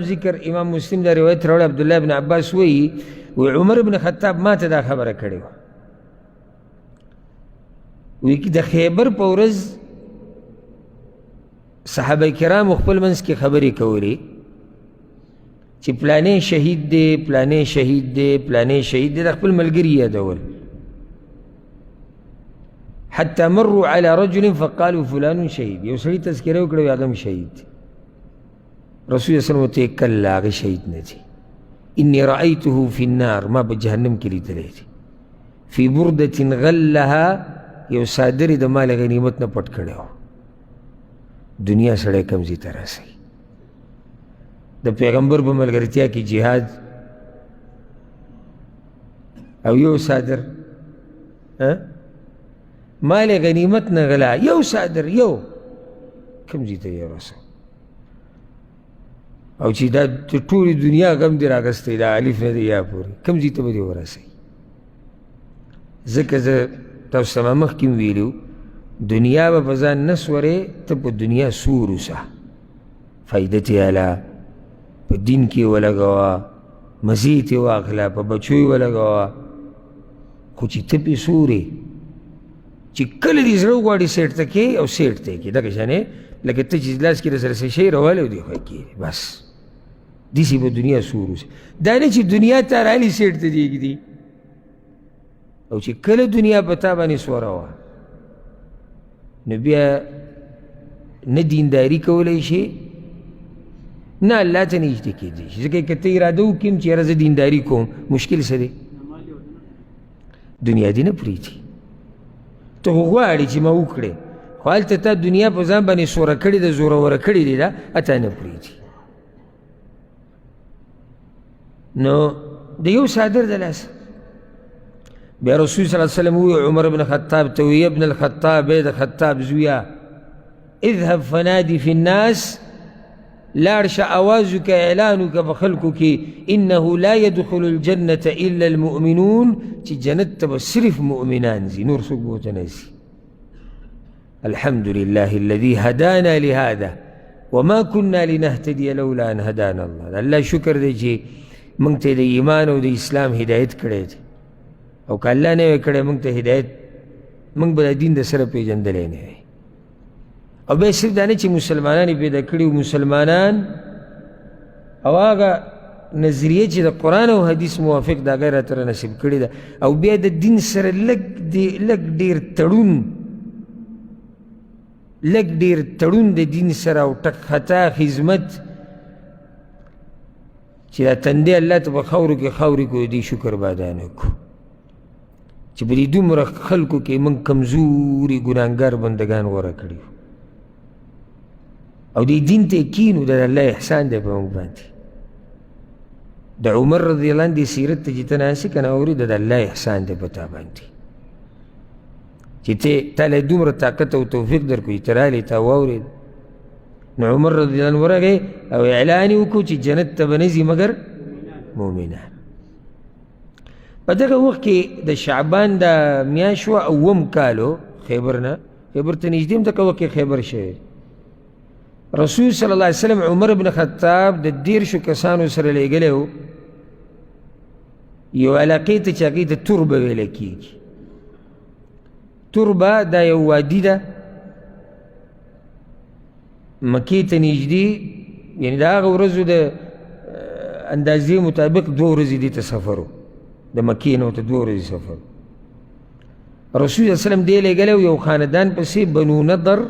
ذکر امام مسلم دا روایت راوړی عبدالله بن عباس وی عمر بن خطاب ما ته دا خبره کړې وی د خیبر په ورځ صحابه کرام خپل منځ کې خبرې کولې چې پلانې شهید دی پلانې شهید دی پلانې شهید دی د خپل ملګري یادول حتى مروا على رجل فقالوا فلان شهید یو سړي تذکره وکړه وی هغه شهید رسول الله صلی الله علیه وسلم کله هغه شهید نه دی انی رأیته فی النار ما په جهنم کې لیدلی دی فی بردة غلها یو صادر د مال غنیمت نه پټ کړی و دنیا سړی کمزي ته رسوي د پیغمبر په ملګرتیا کې جهاد او یو صادر مال غنیمت نه غلا یو صادر یو کمزي ته یې رسو او چې دا ټولې دنیا غم دې راغستی دا الف نه دی یا پورې کمزي ته به دې ورسوي ځکه زه تاسو ته ما مخکې ویلي دنیا به په ځان نه سورې ته په دنیا سور اوسه فایده تې اله په دین کې ولګوه مزې تې واخله په بچو یې ولګوه خو چې ته پې سورې چې کله دې زړه وغواړي سیټ ته کې او سیټ ته کې دغه شانې لکه ته چې لاس کې درسره څه شی راوالی او دې خوا کېږي بس داسې به دنیا سور اوسه دا نه چې دنیا ته رالي سیټ ته دې ږدي او چې کله دنیا په تا باندې سوره وه نو بیا نه دینداري کولی شي نه الله ته نږدې کېدی شي ځکه که ته اراده وکړم چې یاره زه دینداري کوم مشکل څه دی دنیا دې نه پرېږدي ته خو غواړې چې ما وکړې خو هلته تا دنیا په ځان باندې سوره کړې ده زوروره کړې دی ده اته نه پرېږدي نو د یو صادر د لاسه بیا رسول صلی الله علیه وسلم وی عمر بن خطاب ته وی ابن الخطاب ای د خطاب زویا اذهب فنادي في الناس لاړ شه اواز وکړه اعلان وکړه په خلکو کې انه لا يدخل الجنة الا المؤمنون چې جنت ته به صرف مؤمنان ځي نور څوک به ورته نه ځي الحمد لله الذي هدانا لهذا وما كنا لنهتدي لولا ان هدانا الله الله شکر دی چې موږ ته د ایمان او د اسلام هدایت کړی دی او که الله نه وی کړی موږ ته هدایت موږ به د دین د سره پېژندلی نه وی او بیا صرف دا نه چې مسلمانان یې پیدا کړي مسلمانان او هغه نظریه چې د قرآن او حدیث موافق د هغه یې راته رانصیب کړې ده او بیا د دین سره لږ ډېر تړون د دین سره او ټک خطا خدمت چې دا تندې الله ته په خاورو کې خاورې کړو دې شکر بادانه کړو چې په دې دومره خلکو کې موږ کمزوري ګناهګار بندګان غوره کړي او دې دین ته کینو د الله احسان دی په موږ باندې د عمر رضی الله عنه دې سیرت ته چې ته ناست یې که نه اورې د الله احسان دی په تا باندې چې تا له دومره طاقت او توفیق درکړو چې ته رالې تا واورېد نو عمر رضی الله عنه ورغی او اعلان یې وکړو چې جنت ته به نه ځي مګر مؤمنان په دغه وخت کې د شعبان د میاشت وه اووم کالو خیبر نه خیبر ته نږدې دغه وخت کې خیبر شوی رسول صلی الله علیه وسلم عمر بن خطاب د 10 کسانو سره لېږلی و یو علاقې ته چې هغې ته تربه ویلی کېږي تربه دا یو وادي ده مکې ته نږدې یعنې د هغه ورځو د اندازې مطابق 2 ورځې دې ته سفر و د مکې نه ورته 2 ورځې سفر رسول صلی الله علیه وسلم دې لېږلی و یو خاندان پسې بنو نضر